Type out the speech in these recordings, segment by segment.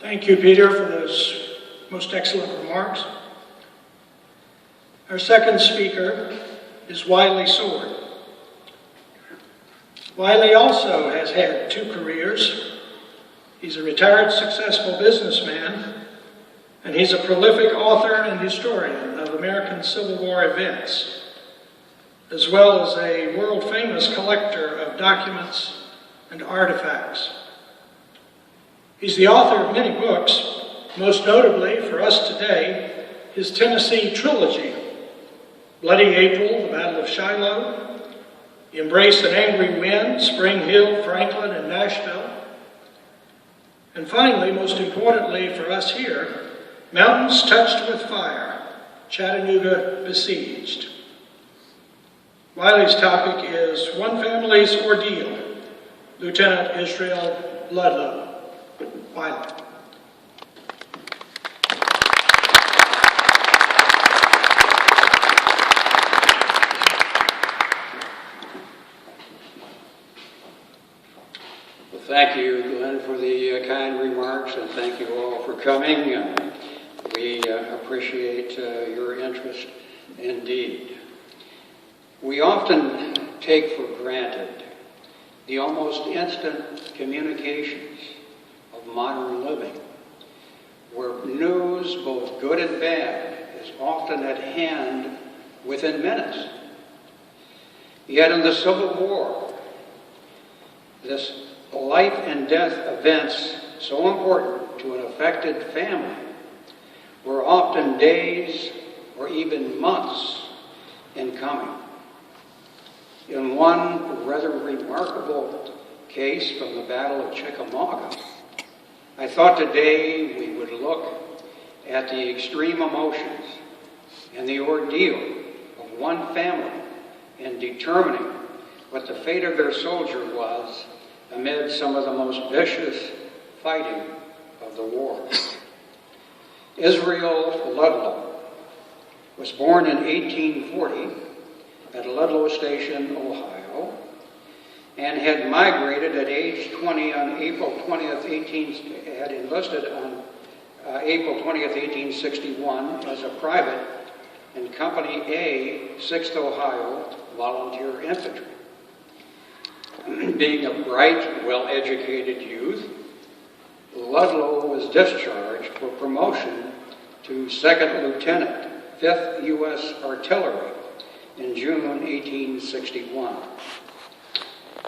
Thank you, Peter, for those most excellent remarks. Our second speaker is Wiley Sword. Wiley also has had two careers. He's a retired successful businessman, and he's a prolific author and historian of American Civil War events, as well as a world-famous collector of documents and artifacts. He's the author of many books, most notably for us today, his Tennessee trilogy, Bloody April, The Battle of Shiloh, Embrace an Angry Wind, Spring Hill, Franklin, and Nashville, and finally, most importantly for us here, Mountains Touched with Fire, Chattanooga Besieged. Wiley's topic is One Family's Ordeal, Lieutenant Israel Ludlow. Wiley. Well, thank you, Glenn, for the kind remarks, and thank you all for coming. We appreciate your interest indeed. We often take for granted the almost instant communications of modern living, where news, both good and bad, is often at hand within minutes. Yet in the Civil War, this life and death events so important to an affected family were often days or even months in coming. In one rather remarkable case from the Battle of Chickamauga, I thought today we would look at the extreme emotions and the ordeal of one family in determining what the fate of their soldier was amid some of the most vicious fighting of the war. Israel Ludlow was born in 1840 at Ludlow Station, Ohio, and had migrated at age 20 on April 20th, had enlisted on April 20th, 1861 as a private in Company A, 6th Ohio Volunteer Infantry. Being a bright, well-educated youth, Ludlow was discharged for promotion to 2nd Lieutenant, 5th U.S. Artillery in June 1861.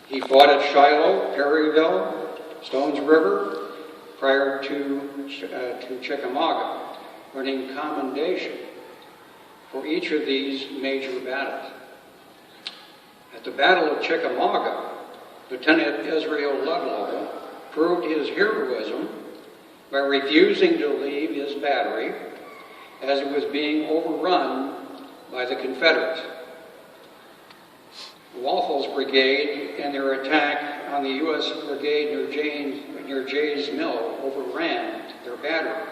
He fought at Shiloh, Perryville, Stones River, prior to Chickamauga, earning commendation for each of these major battles. At the Battle of Chickamauga, Lieutenant Israel Ludlow proved his heroism by refusing to leave his battery as it was being overrun by the Confederates. Walthall's brigade and their attack on the U.S. brigade near Jay's Mill overran their battery.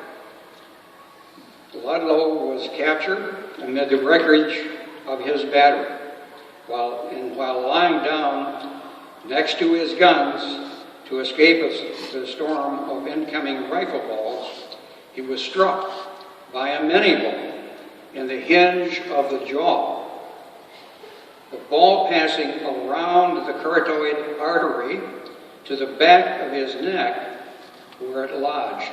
Ludlow was captured amid the wreckage of his battery, while lying down next to his guns to escape the storm of incoming rifle balls. He was struck by a minie ball in the hinge of the jaw. The ball passing around the carotid artery to the back of his neck where it lodged.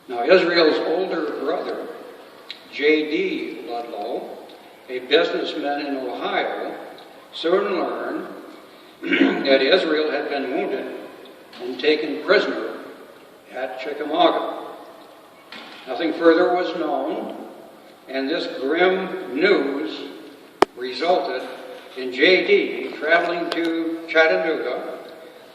Now, Israel's older brother, J.D. Ludlow, a businessman in Ohio, soon learned that Israel had been wounded and taken prisoner at Chickamauga. Nothing further was known, and this grim news resulted in J.D. traveling to Chattanooga,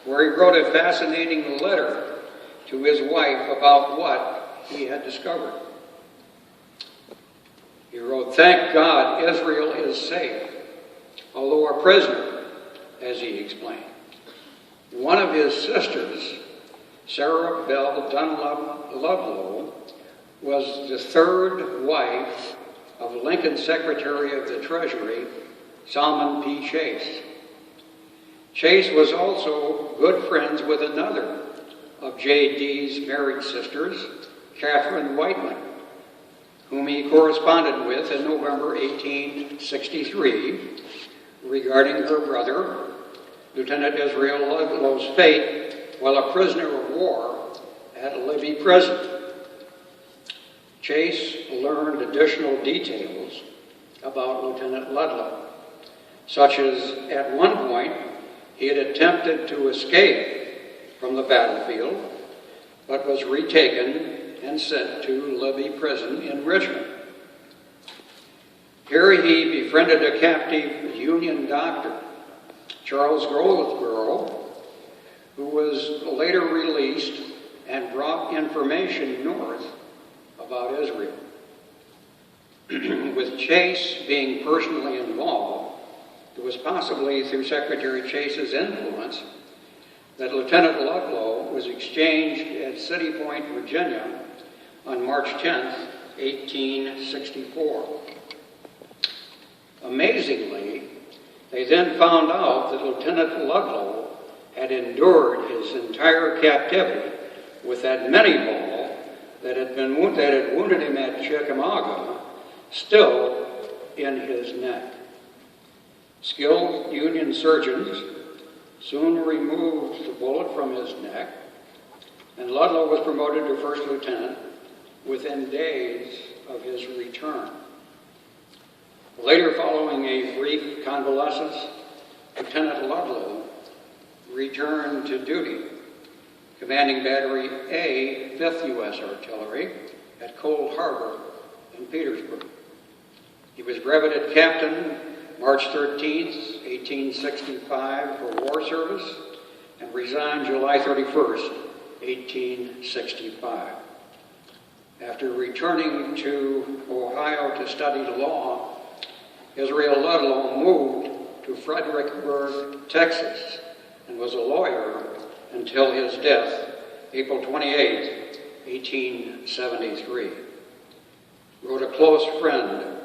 where he wrote a fascinating letter to his wife about what he had discovered. He wrote, "Thank God Israel is safe, although a prisoner," as he explained. One of his sisters, Sarah Bell Dunlop Ludlow, was the third wife of Lincoln Secretary of the Treasury, Salmon P. Chase. Chase was also good friends with another of J.D.'s married sisters, Catherine Whiteman, whom he corresponded with in November 1863 regarding her brother, Lieutenant Israel Ludlow's fate while a prisoner of war at Libby Prison. Chase learned additional details about Lieutenant Ludlow, such as at one point he had attempted to escape from the battlefield, but was retaken and sent to Libby Prison in Richmond. Here he befriended a captive Union doctor, Charles Goldsborough, who was later released and brought information north about Israel. With Chase being personally involved, it was possibly through Secretary Chase's influence that Lieutenant Ludlow was exchanged at City Point, Virginia on March 10, 1864. Amazingly, they then found out that Lieutenant Ludlow had endured his entire captivity with that minie ball that had wounded him at Chickamauga still in his neck. Skilled Union surgeons soon removed the bullet from his neck, and Ludlow was promoted to first lieutenant within days of his return. Later, following a brief convalescence, Lieutenant Ludlow returned to duty, commanding Battery A, 5th U.S. Artillery, at Cold Harbor in Petersburg. He was brevetted captain March 13, 1865 for war service, and resigned July 31, 1865. After returning to Ohio to study law, Israel Ludlow moved to Fredericksburg, Texas, and was a lawyer until his death, April 28, 1873. Wrote a close friend,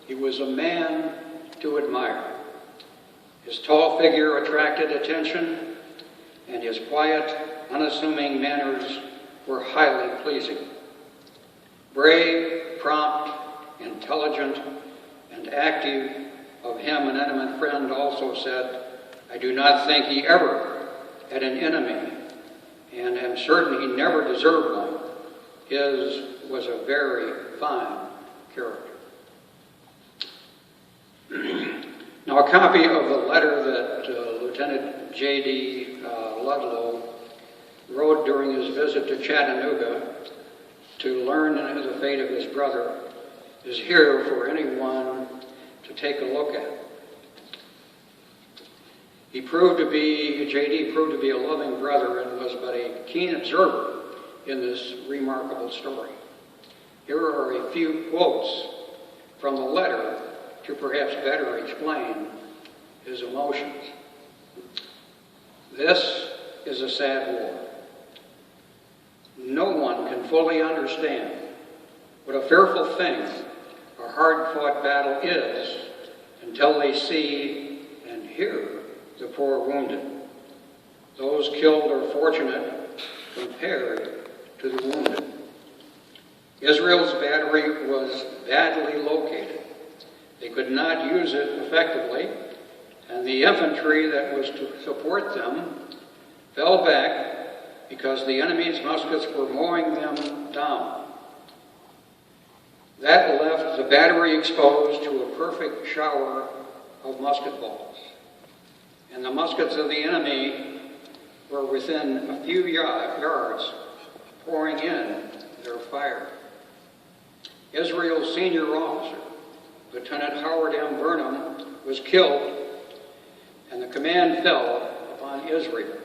"He was a man to admire. His tall figure attracted attention, and his quiet, unassuming manners were highly pleasing. Brave, prompt, intelligent, and active, of him an intimate friend also said, 'I do not think he ever had an enemy, and am certain he never deserved one. His was a very fine character.'" Now, a copy of the letter that Lieutenant J.D. Ludlow wrote during his visit to Chattanooga to learn the fate of his brother is here for anyone to take a look at. J.D. proved to be a loving brother and was but a keen observer in this remarkable story. Here are a few quotes from the letter to perhaps better explain his emotions. "This is a sad war. No one can fully understand what a fearful thing a hard-fought battle is until they see and hear the poor wounded. Those killed are fortunate compared to the wounded. Israel's battery was badly located. They could not use it effectively, and the infantry that was to support them fell back because the enemy's muskets were mowing them down. That left the battery exposed to a perfect shower of musket balls, and the muskets of the enemy were within a few yards, pouring in their fire. Israel's senior officer, Lieutenant Howard M. Burnham, was killed, and the command fell upon Israel.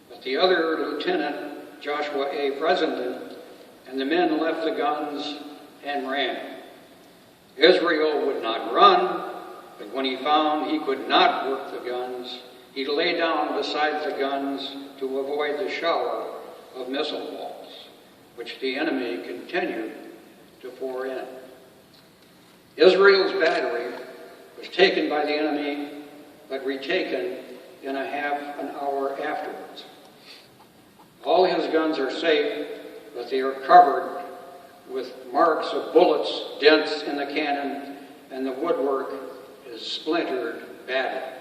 But the other lieutenant, Joshua A. Fessenden, and the men left the guns and ran. Israel would not run, but when he found he could not work the guns, he lay down beside the guns to avoid the shower of missile balls, which the enemy continued to pour in. Israel's battery was taken by the enemy, but retaken in a half an hour afterwards. All guns are safe, but they are covered with marks of bullets, dents in the cannon, and the woodwork is splintered badly.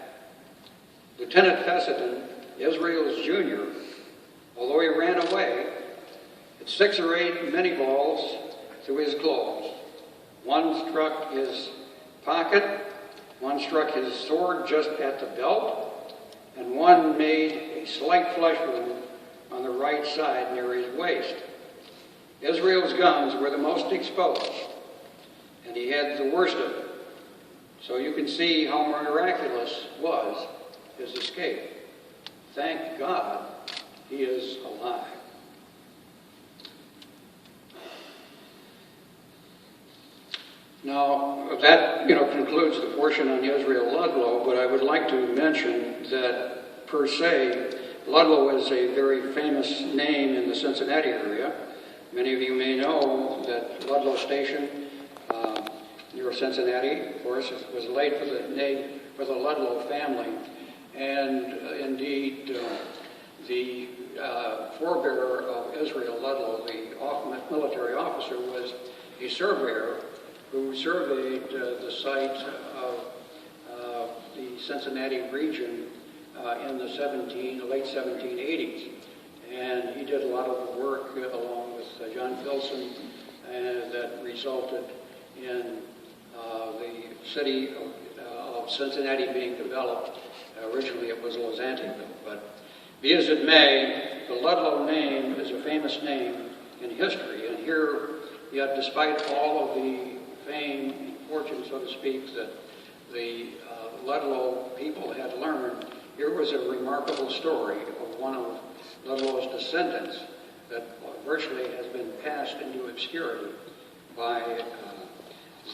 Lieutenant Fessenden, Israel's junior, although he ran away, had 6 or 8 mini balls through his clothes. One struck his pocket, one struck his sword just at the belt, and one made a slight flesh wound on the right side near his waist. Israel's guns were the most exposed, and he had the worst of it. So you can see how miraculous was his escape. Thank God he is alive. Now, that concludes the portion on Israel Ludlow, but I would like to mention that, per se, Ludlow is a very famous name in the Cincinnati area. Many of you may know that Ludlow Station near Cincinnati, of course, was laid for the name for the Ludlow family, and indeed the forebearer of Israel Ludlow, the military officer, was a surveyor who surveyed the site of the Cincinnati region in the late 1780s. And he did a lot of the work along with John Filson, and that resulted in the city of Cincinnati being developed. Originally it was Lozantiville, but be as it may, the Ludlow name is a famous name in history. And here, yet despite all of the fame and fortune, so to speak, that the Ludlow people had learned, here was a remarkable story of one of Ludlow's descendants that virtually has been passed into obscurity by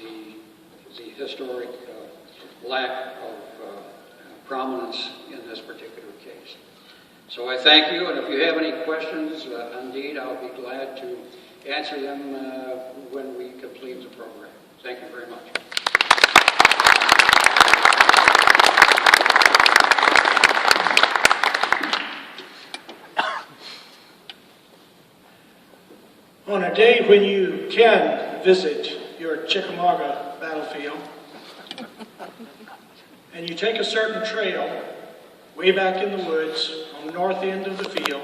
the historic lack of prominence in this particular case. So I thank you, and if you have any questions, indeed, I'll be glad to answer them when we complete the program. Thank you very much. On a day when you can visit your Chickamauga battlefield, and you take a certain trail way back in the woods on the north end of the field,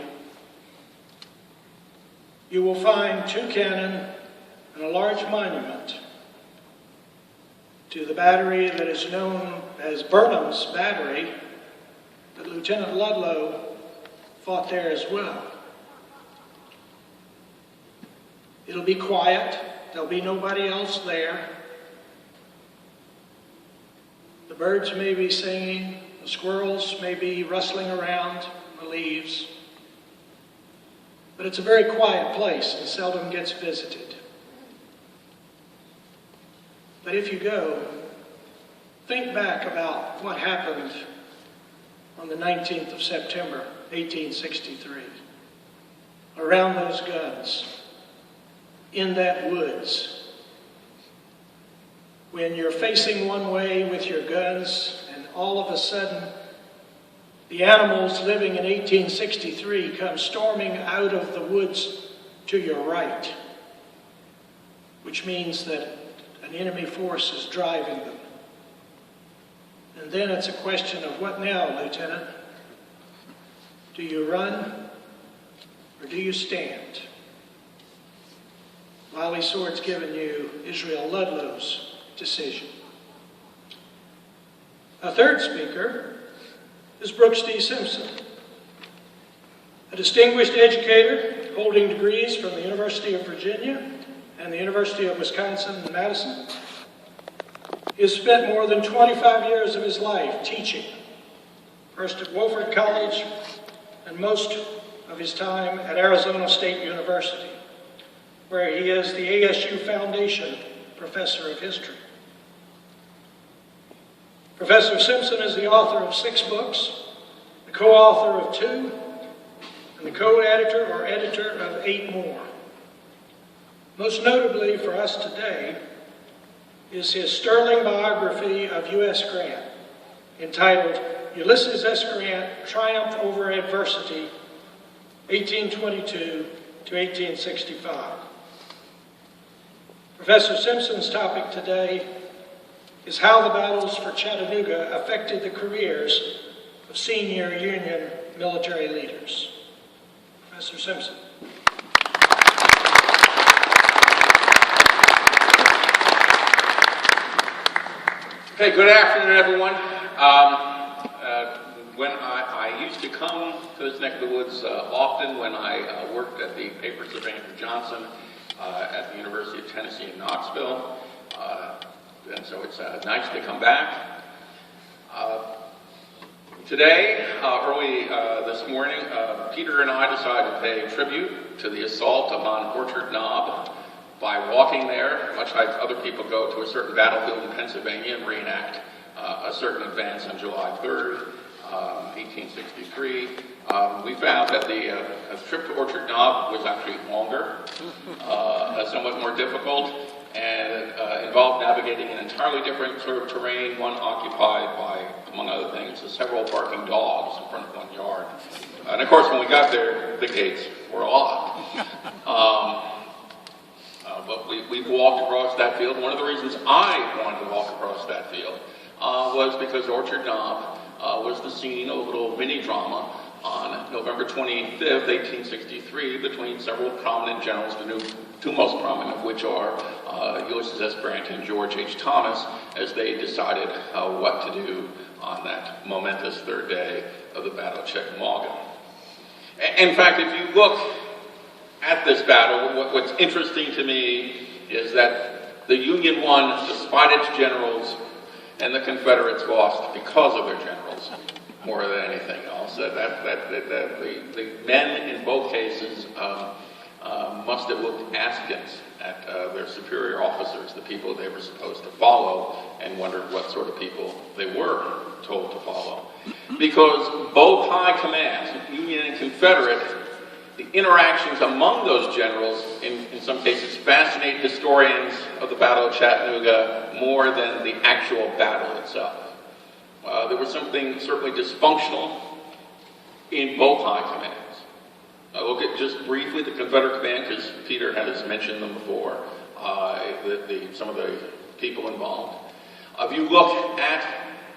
you will find 2 cannon and a large monument to the battery that is known as Burnham's Battery, that Lieutenant Ludlow fought there as well. It'll be quiet. There'll be nobody else there. The birds may be singing. The squirrels may be rustling around the leaves. But it's a very quiet place and seldom gets visited. But if you go, think back about what happened on the 19th of September, 1863, around those guns, in that woods, when you're facing one way with your guns, and all of a sudden, the animals living in 1863 come storming out of the woods to your right, which means that an enemy force is driving them. And then it's a question of what now, Lieutenant? Do you run or do you stand? Wiley Sword's given you Israel Ludlow's decision. A third speaker is Brooks D. Simpson, a distinguished educator holding degrees from the University of Virginia and the University of Wisconsin in Madison. He has spent more than 25 years of his life teaching, first at Wofford College and most of his time at Arizona State University, where he is the ASU Foundation Professor of History. Professor Simpson is the author of 6 books, the co-author of 2, and the co-editor or editor of 8 more. Most notably for us today is his sterling biography of U.S. Grant, entitled Ulysses S. Grant, Triumph Over Adversity, 1822 to 1865. Professor Simpson's topic today is how the battles for Chattanooga affected the careers of senior Union military leaders. Professor Simpson. Okay, good afternoon, everyone. When I used to come to this neck of the woods often when I worked at the papers of Andrew Johnson at the University of Tennessee in Knoxville, and so it's nice to come back. Today, early this morning, Peter and I decided to pay tribute to the assault upon Orchard Knob by walking there, much like other people go to a certain battlefield in Pennsylvania and reenact a certain advance on July 3rd, 1863. We found that the trip to Orchard Knob was actually longer, somewhat more difficult, and involved navigating an entirely different sort of terrain, one occupied by, among other things, several barking dogs in front of one yard. And of course, when we got there, the gates were locked. But we walked across that field. One of the reasons I wanted to walk across that field was because Orchard Knob was the scene of a little mini-drama on November 25th, 1863, between several prominent generals, the two most prominent of which are Ulysses S. Grant and George H. Thomas, as they decided what to do on that momentous third day of the Battle of Chickamauga. In fact, if you look at this battle, what's interesting to me is that the Union won despite its generals, and the Confederates lost because of their generals, more than anything else. The men in both cases must have looked askance at their superior officers, the people they were supposed to follow, and wondered what sort of people they were told to follow. Because both high commands, Union and Confederate, the interactions among those generals, in some cases, fascinate historians of the Battle of Chattanooga more than the actual battle itself. There was something certainly dysfunctional in both high commands. Look at just briefly the Confederate command, because Peter has mentioned them before, some of the people involved. If you look at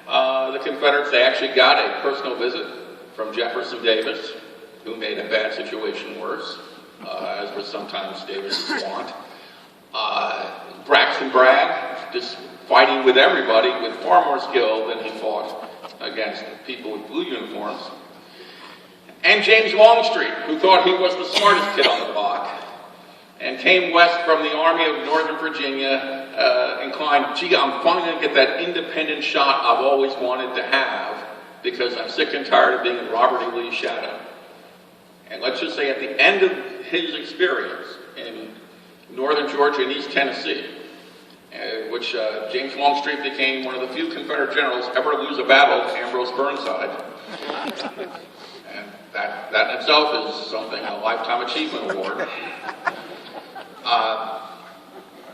the Confederates, they actually got a personal visit from Jefferson Davis, who made a bad situation worse, as was sometimes Davis's wont. Braxton Bragg, just fighting with everybody with far more skill than he fought against people with blue uniforms. And James Longstreet, who thought he was the smartest kid on the block, and came west from the Army of Northern Virginia, inclined, gee, I'm finally going to get that independent shot I've always wanted to have, because I'm sick and tired of being in Robert E. Lee's shadow. And let's just say at the end of his experience in northern Georgia and East Tennessee, which James Longstreet became one of the few Confederate generals ever to lose a battle to Ambrose Burnside. And that in itself is something, a Lifetime Achievement Award.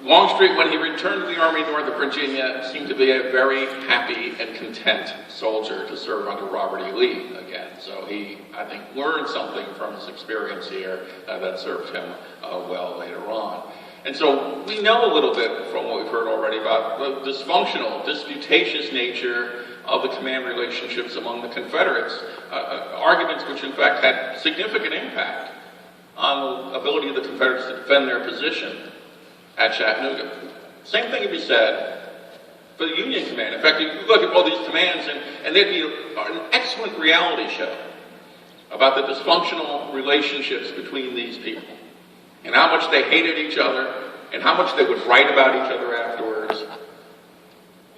Longstreet, when he returned to the Army of Northern Virginia, seemed to be a very happy and content soldier to serve under Robert E. Lee again. So he, I think, learned something from his experience here that served him well later on. And so we know a little bit from what we've heard already about the dysfunctional, disputatious nature of the command relationships among the Confederates, arguments which in fact had significant impact on the ability of the Confederates to defend their position at Chattanooga. Same thing could be said for the Union command. In fact, you look at all these commands, and there'd be an excellent reality show about the dysfunctional relationships between these people, and how much they hated each other, and how much they would write about each other afterwards.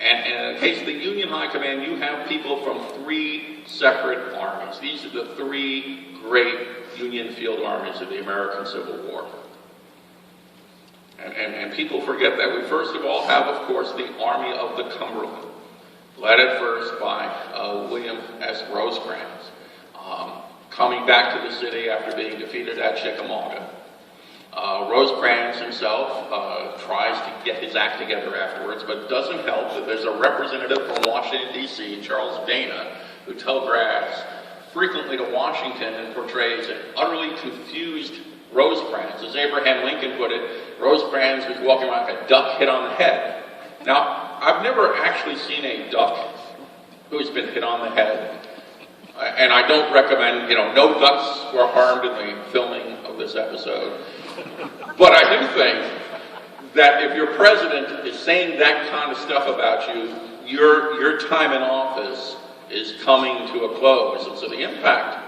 And in the case of the Union High Command, you have people from three separate armies. These are the three great Union field armies of the American Civil War. And people forget that we first of all have, of course, the Army of the Cumberland, led at first by William S. Rosecrans, coming back to the city after being defeated at Chickamauga. Rosecrans himself tries to get his act together afterwards, but it doesn't help that there's a representative from Washington, D.C., Charles Dana, who telegraphs frequently to Washington and portrays an utterly confused Rosecrans. As Abraham Lincoln put it, Rosecrans was walking around like a duck hit on the head. Now, I've never actually seen a duck who's been hit on the head. And I don't recommend, no ducks were harmed in the filming of this episode. But I do think that if your president is saying that kind of stuff about you, your time in office is coming to a close. And so the impact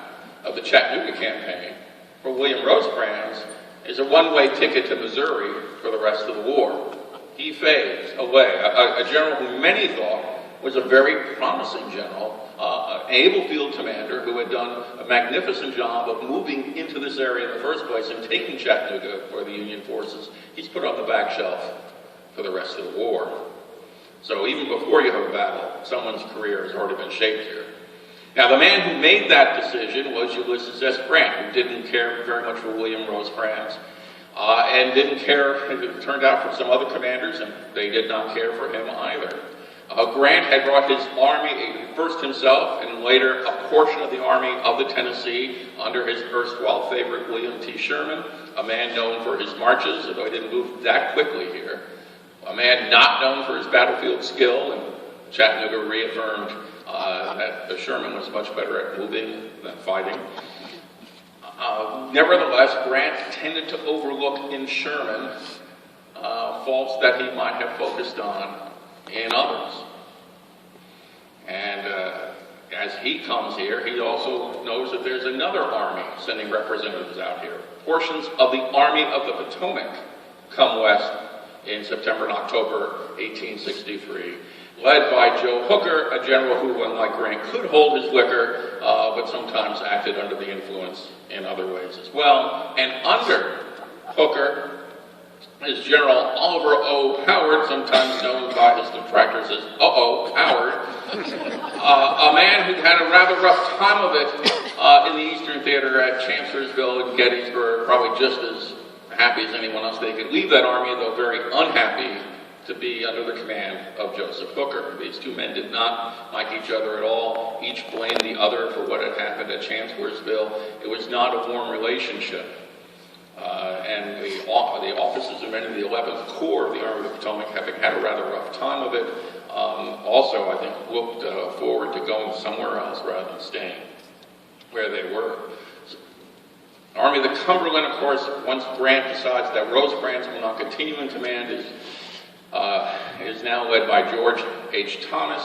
of the Chattanooga campaign for William Rosecrans is a one-way ticket to Missouri for the rest of the war. He fades away. A general who many thought was a very promising general, an able field commander who had done a magnificent job of moving into this area in the first place and taking Chattanooga for the Union forces. He's put on the back shelf for the rest of the war. So even before you have a battle, someone's career has already been shaped here. Now, the man who made that decision was Ulysses S. Grant, who didn't care very much for William Rosecrans, and didn't care, it turned out, for some other commanders, and they did not care for him either. Grant had brought his army, first himself, and later a portion of the Army of the Tennessee, under his erstwhile favorite William T. Sherman, a man known for his marches, although he didn't move that quickly here, a man not known for his battlefield skill, and Chattanooga reaffirmed that Sherman was much better at moving than fighting. Nevertheless, Grant tended to overlook in Sherman faults that he might have focused on in others. And as he comes here, he also knows that there's another army sending representatives out here. Portions of the Army of the Potomac come west in September and October 1863, led by Joe Hooker, a general who, unlike Grant, could hold his liquor, but sometimes acted under the influence in other ways as well. And under Hooker is General Oliver O. Howard, sometimes known by his detractors as Howard, a man who had a rather rough time of it in the Eastern Theater at Chancellorsville and Gettysburg, probably just as happy as anyone else. They could leave that army, though very unhappy to be under the command of Joseph Hooker. These two men did not like each other at all. Each blamed the other for what had happened at Chancellorsville. It was not a warm relationship. And the officers of many of the 11th Corps of the Army of the Potomac, having had a rather rough time of it, also, I think, looked forward to going somewhere else rather than staying where they were. The Army of the Cumberland, of course, once Grant decides that Rosecrans will not continue in command, is now led by George H. Thomas.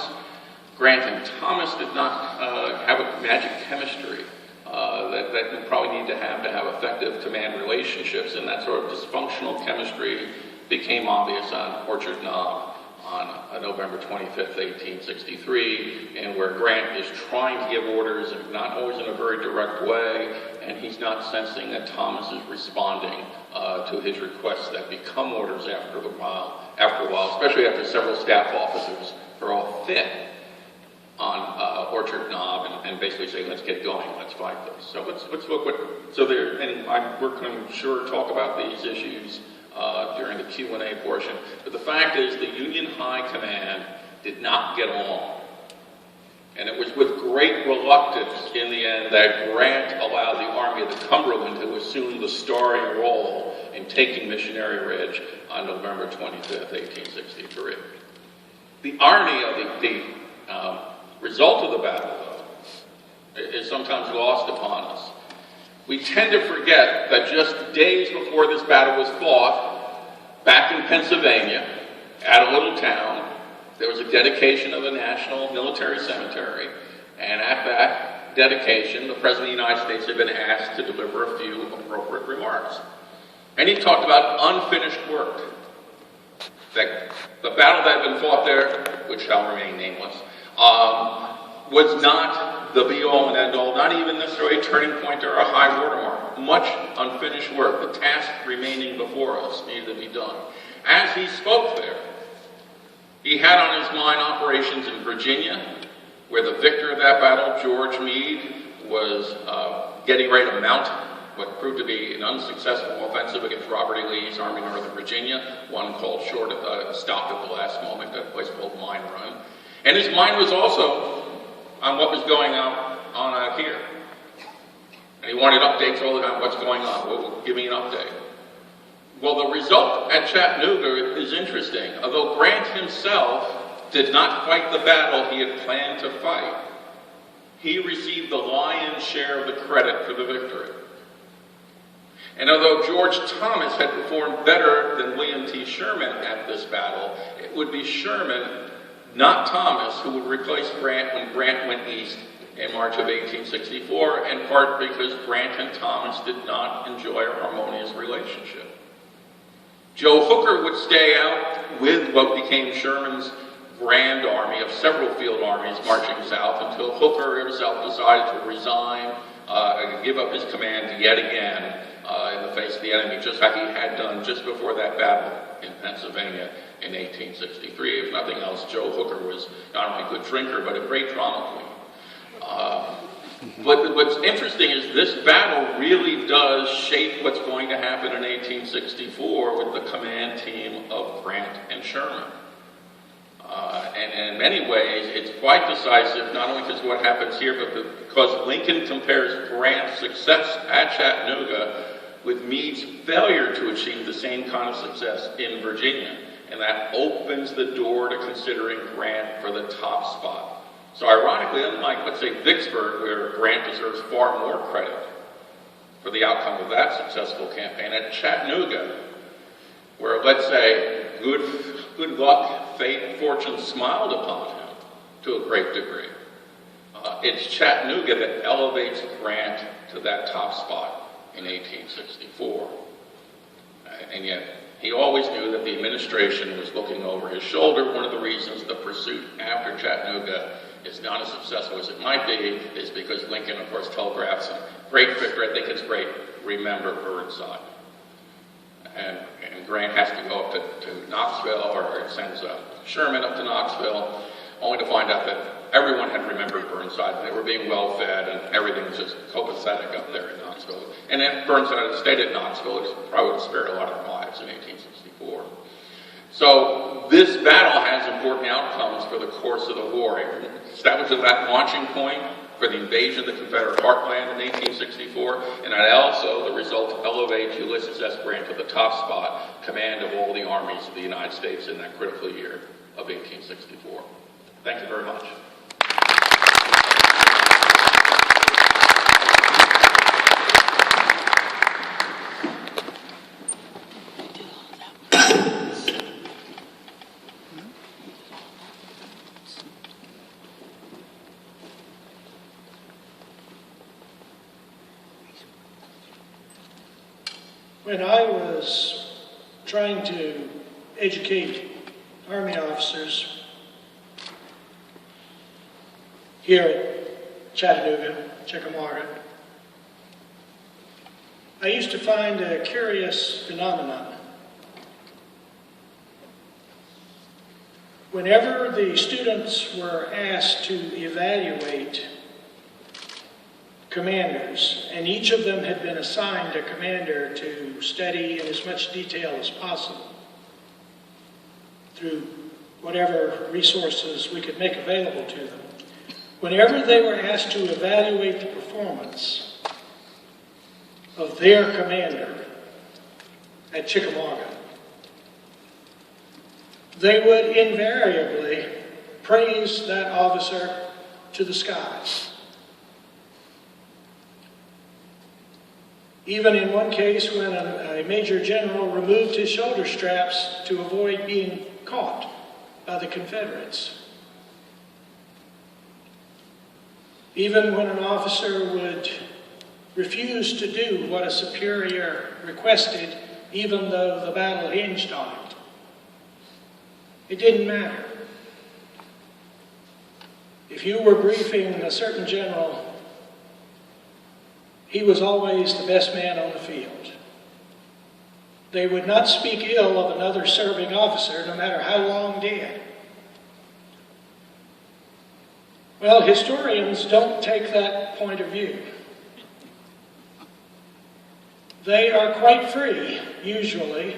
Grant and Thomas did not have a magic chemistry that you probably need to have effective command relationships, and that sort of dysfunctional chemistry became obvious on Orchard Knob on November 25th, 1863, and where Grant is trying to give orders, and not always in a very direct way, and he's not sensing that Thomas is responding to his requests that become orders after a while, especially after several staff officers are all fit on Orchard Knob and basically say, let's get going, let's fight this. So let's look we're going to sure talk about these issues during the Q&A portion. But the fact is, the Union High Command did not get along. And it was with great reluctance in the end that Grant allowed the Army of the Cumberland to assume the starring role in taking Missionary Ridge on November 25th, 1863. The irony of the result of the battle, though, is sometimes lost upon us. We tend to forget that just days before this battle was fought, back in Pennsylvania, at a little town, there was a dedication of the National Military Cemetery, and at that dedication, the President of the United States had been asked to deliver a few appropriate remarks. And he talked about unfinished work. That the battle that had been fought there, which shall remain nameless, was not the be-all and end-all, not even necessarily a turning point or a high watermark. Much unfinished work, the task remaining before us, needed to be done. As he spoke there, he had on his mind operations in Virginia, where the victor of that battle, George Meade, was getting ready to mount what proved to be an unsuccessful offensive against Robert E. Lee's Army Northern Virginia, one called short, stopped at the last moment, at a place called Mine Run. And his mind was also on what was going on out here. And he wanted updates all the time. What's going on? Well, give me an update. Well, the result at Chattanooga is interesting. Although Grant himself did not fight the battle he had planned to fight, he received the lion's share of the credit for the victory. And although George Thomas had performed better than William T. Sherman at this battle, it would be Sherman, not Thomas, who would replace Grant when Grant went east in March of 1864, in part because Grant and Thomas did not enjoy a harmonious relationship. Joe Hooker would stay out with what became Sherman's Grand Army of several field armies marching south until Hooker himself decided to resign and give up his command yet again in the face of the enemy, just like he had done just before that battle in Pennsylvania in 1863. If nothing else, Joe Hooker was not only a good drinker, but a great drama queen. But what's interesting is this battle really does shape what's going to happen in 1864 with the command team of Grant and Sherman. And in many ways, it's quite decisive, not only because of what happens here, but because Lincoln compares Grant's success at Chattanooga with Meade's failure to achieve the same kind of success in Virginia. And that opens the door to considering Grant for the top spot. So ironically, unlike, let's say, Vicksburg, where Grant deserves far more credit for the outcome of that successful campaign, at Chattanooga, where, let's say, good luck, fate, fortune smiled upon him to a great degree, it's Chattanooga that elevates Grant to that top spot in 1864. And yet, he always knew that the administration was looking over his shoulder. One of the reasons the pursuit after Chattanooga is not as successful as it might be is because Lincoln, of course, telegraphs him, great victory, I think it's great, remember Burnside. And Grant has to go up to Knoxville, or sends Sherman up to Knoxville, only to find out that everyone had remembered Burnside, and they were being well fed, and everything was just copacetic up there in Knoxville. And if Burnside had stayed at Knoxville, it probably would have spared a lot of lives in 1864. So this battle has important outcomes for the course of the war. It establishes that launching point for the invasion of the Confederate heartland in 1864, and that also, the result, elevates Ulysses S. Grant to the top spot, command of all the armies of the United States in that critical year of 1864. Thank you very much. When I was trying to educate Army officers here at Chattanooga, Chickamauga, I used to find a curious phenomenon. Whenever the students were asked to evaluate commanders, and each of them had been assigned a commander to study in as much detail as possible through whatever resources we could make available to them. Whenever they were asked to evaluate the performance of their commander at Chickamauga, they would invariably praise that officer to the skies. Even in one case when a major general removed his shoulder straps to avoid being caught by the Confederates. Even when an officer would refuse to do what a superior requested, even though the battle hinged on it. It didn't matter. If you were briefing a certain general, he was always the best man on the field. They would not speak ill of another serving officer, no matter how long dead. Well, historians don't take that point of view. They are quite free, usually,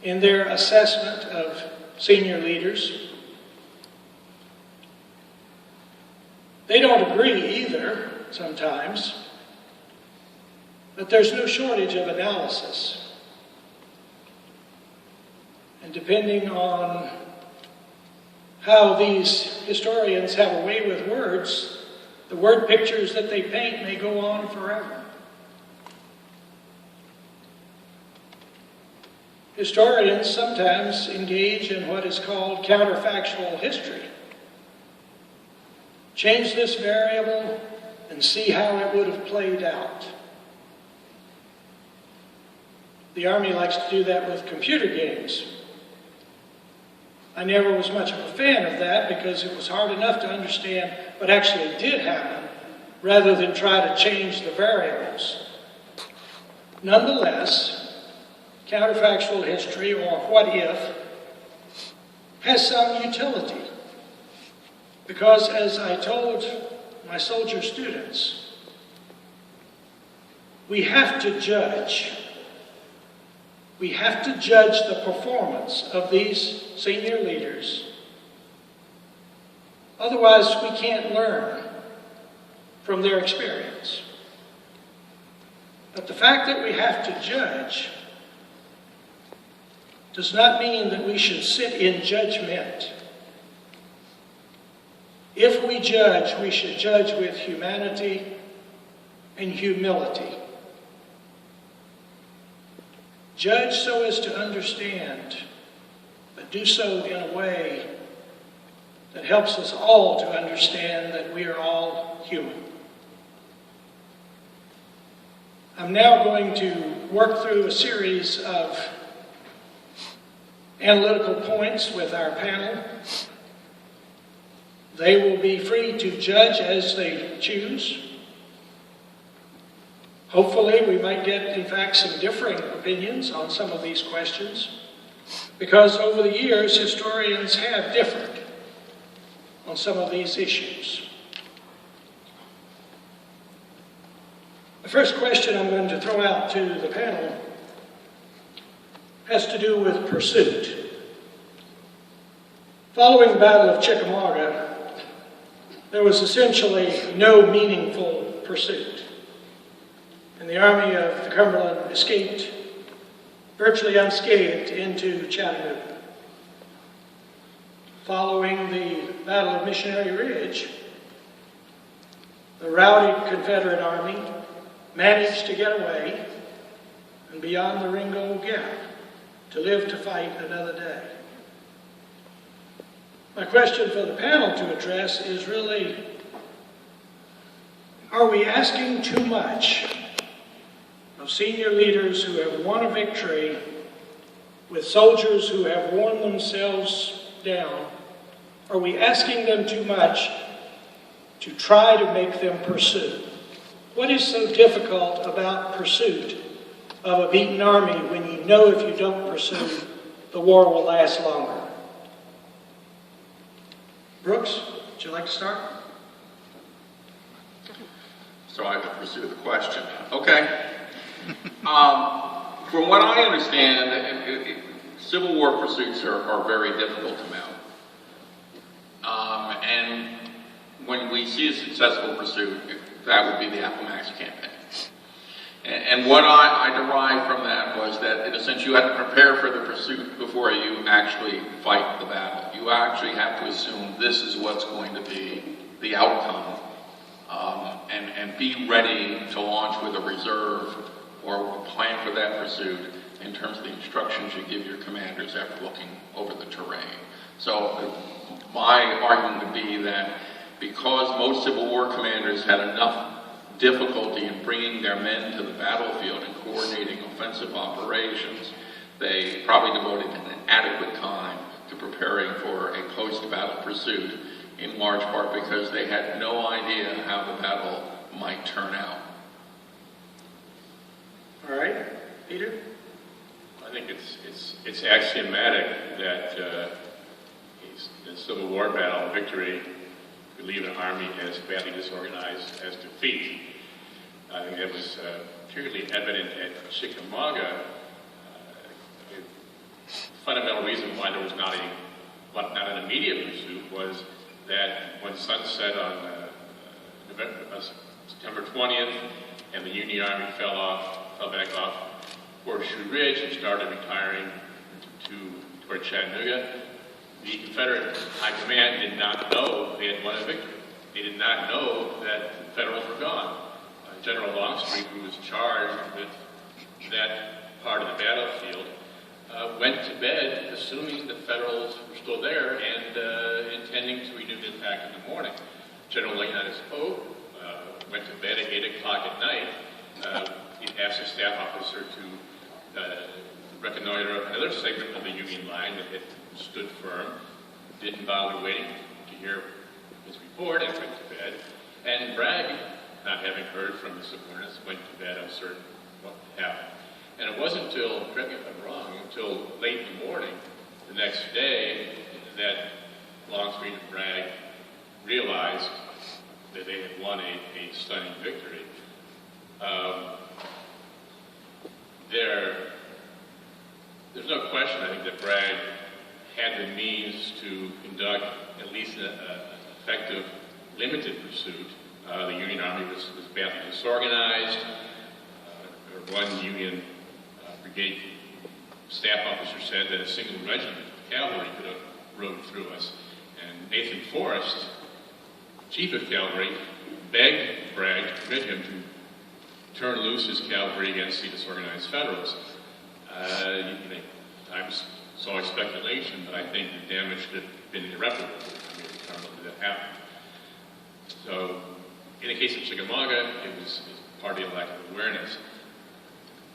in their assessment of senior leaders. They don't agree either, sometimes, But there's no shortage of analysis. And depending on how these historians have a way with words, the word pictures that they paint may go on forever. Historians sometimes engage in what is called counterfactual history. Change this variable and see how it would have played out. The Army likes to do that with computer games. I never was much of a fan of that because it was hard enough to understand what actually did happen rather than try to change the variables. Nonetheless, counterfactual history, or what if, has some utility. Because as I told my soldier students, we have to judge. We have to judge the performance of these senior leaders. Otherwise, we can't learn from their experience. But the fact that we have to judge does not mean that we should sit in judgment. If we judge, we should judge with humanity and humility. Judge so as to understand, but do so in a way that helps us all to understand that we are all human. I'm now going to work through a series of analytical points with our panel. They will be free to judge as they choose. Hopefully, we might get, in fact, some differing opinions on some of these questions, because over the years, historians have differed on some of these issues. The first question I'm going to throw out to the panel has to do with pursuit. Following the Battle of Chickamauga, there was essentially no meaningful pursuit. And the Army of the Cumberland escaped virtually unscathed into Chattanooga. Following the Battle of Missionary Ridge, the routed Confederate Army managed to get away and beyond the Ringo Gap to live to fight another day. My question for the panel to address is really, are we asking too much of senior leaders who have won a victory with soldiers who have worn themselves down? Are we asking them too much to try to make them pursue? What is so difficult about pursuit of a beaten army when you know if you don't pursue, the war will last longer? Brooks, would you like to start? So I have to pursue the question. Okay. From what I understand, Civil War pursuits are very difficult to mount. And when we see a successful pursuit, that would be the Appomattox campaign. And what I derived from that was that, in a sense, you have to prepare for the pursuit before you actually fight the battle. You actually have to assume this is what's going to be the outcome, and be ready to launch with a reserve or plan for that pursuit in terms of the instructions you give your commanders after looking over the terrain. So my argument would be that because most Civil War commanders had enough difficulty in bringing their men to the battlefield and coordinating offensive operations, they probably devoted an adequate time to preparing for a post-battle pursuit, in large part because they had no idea how the battle might turn out. All right, Peter? I think it's axiomatic that the Civil War battle victory could leave an army as badly disorganized as defeat. I think that was particularly evident at Chickamauga. The fundamental reason why there was not an immediate pursuit was that when sun set on September 20th, and the Union Army fell back off Horseshoe Ridge and started retiring toward Chattanooga. The Confederate High Command did not know they had won a victory. They did not know that the Federals were gone. General Longstreet, who was charged with that part of the battlefield, went to bed assuming the Federals were still there and intending to renew the attack in the morning. General Leonidas Poe went to bed at 8 o'clock at night. He asked his staff officer to reconnoiter another segment of the Union line that had stood firm, didn't bother waiting to hear his report, and went to bed. And Bragg, not having heard from his subordinates, went to bed uncertain what would happen. And it wasn't until, correct me if I'm wrong, until late in the morning the next day that Longstreet and Bragg realized that they had won a stunning victory. There's no question, I think, that Bragg had the means to conduct at least an effective, limited pursuit. The Union Army was badly disorganized. One Union brigade staff officer said that a single regiment of cavalry could have rode through us. And Nathan Forrest, chief of cavalry, begged Bragg to permit him to turn loose his cavalry against the disorganized Federals. Times it's always speculation, but I think the damage could have been irreparable. I don't know if that happened. So, in the case of Chickamauga, it was partly a lack of awareness.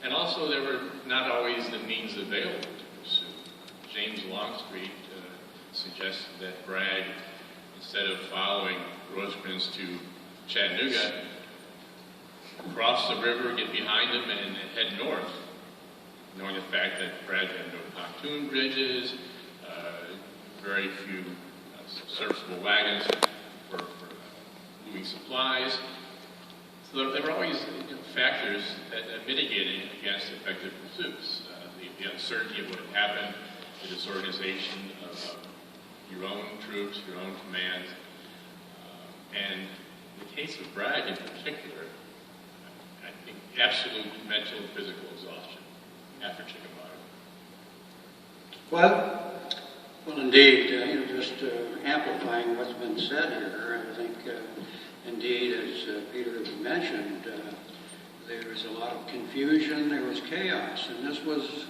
And also, there were not always the means available to pursue. James Longstreet suggested that Bragg, instead of following Rosecrans to Chattanooga, cross the river, get behind them, and head north, knowing the fact that Bragg had no pontoon bridges, very few serviceable wagons for moving supplies. So there were always factors that mitigating against effective pursuits. The uncertainty of what had happened, the disorganization of your own troops, your own commands, and in the case of Bragg in particular, I think absolute mental and physical exhaustion after Chickamauga. Well, indeed, just amplifying what's been said here, I think, indeed, as Peter mentioned, there was a lot of confusion, there was chaos, and this was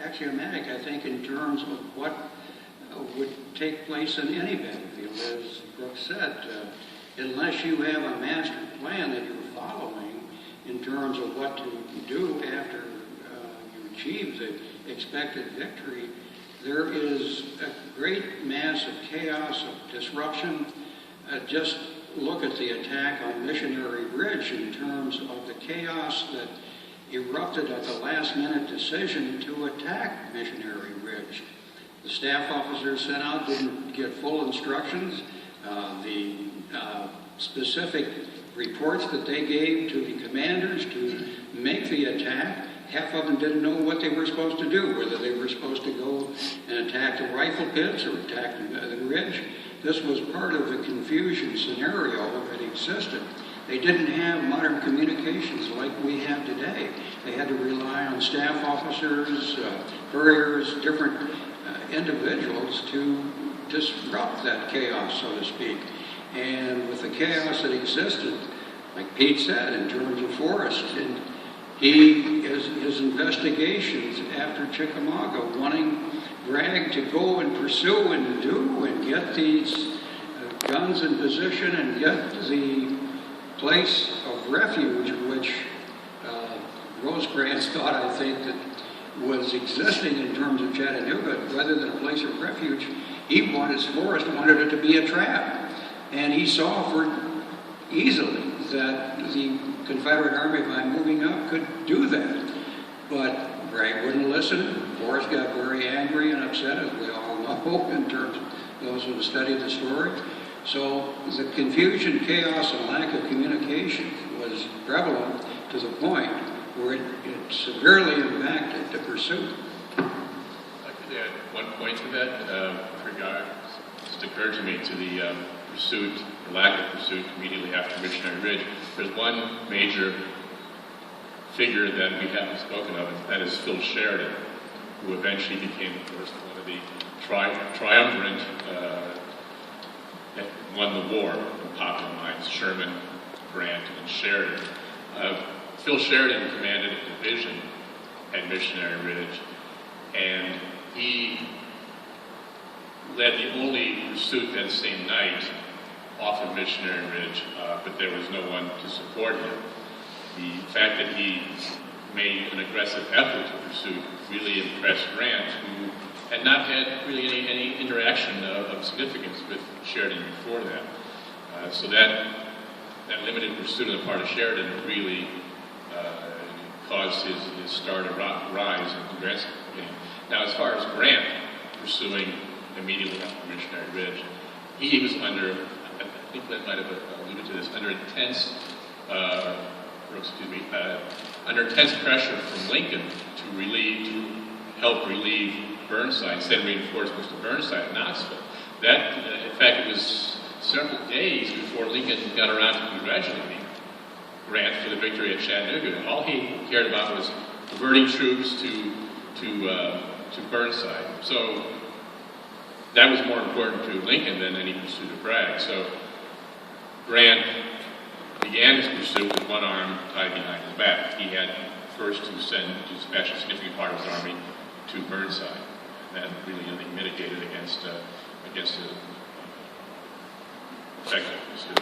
axiomatic, I think, in terms of what would take place in any battlefield. As Brooks said, unless you have a master plan that you're following in terms of what to do after you achieve the expected victory, there is a great mass of chaos, of disruption. Just look at the attack on Missionary Ridge in terms of the chaos that erupted at the last-minute decision to attack Missionary Ridge. The staff officers sent out didn't get full instructions. The specific reports that they gave to the commanders to make the attack, half of them didn't know what they were supposed to do, whether they were supposed to go and attack the rifle pits or attack the ridge. This was part of the confusion scenario that existed. They didn't have modern communications like we have today. They had to rely on staff officers, couriers, different individuals to disrupt that chaos, so to speak. And with the chaos that existed, like Pete said, in terms of Forrest, and his investigations after Chickamauga, wanting Bragg to go and pursue and do and get these guns in position and get the place of refuge, which Rosecrans thought, I think, that was existing in terms of Chattanooga, rather than a place of refuge. Forrest wanted it to be a trap. And he saw easily that the Confederate Army, by moving up, could do that. But Bragg wouldn't listen. Forrest got very angry and upset, as we all know, in terms of those who have studied the story. So the confusion, chaos, and lack of communication was prevalent to the point where it severely impacted the pursuit. I could add one point to that. Just occurred to me to the pursuit, or lack of pursuit, immediately after Missionary Ridge. There's one major figure that we haven't spoken of, and that is Phil Sheridan, who eventually became, of course, one of the triumvirate that won the war in popular minds, Sherman, Grant, and Sheridan. Phil Sheridan commanded a division at Missionary Ridge, and he led the only pursuit that same night off of Missionary Ridge, but there was no one to support him. The fact that he made an aggressive effort to pursue really impressed Grant, who had not had really any interaction of significance with Sheridan before that. So that limited pursuit on the part of Sheridan really caused his star to rise in Grant's opinion. Now, as far as Grant pursuing immediately after Missionary Ridge, he was under, I think Glenn might have alluded to this, under intense pressure from Lincoln to help relieve Burnside, send reinforcements to Burnside at Knoxville. That, in fact, it was several days before Lincoln got around to congratulating Grant for the victory at Chattanooga. All he cared about was diverting troops to Burnside. So that was more important to Lincoln than any pursuit of Bragg. So Grant began his pursuit with one arm tied behind his back. He had first to dispatch a significant part of his army to Burnside. That really, I think, mitigated against the effective pursuit.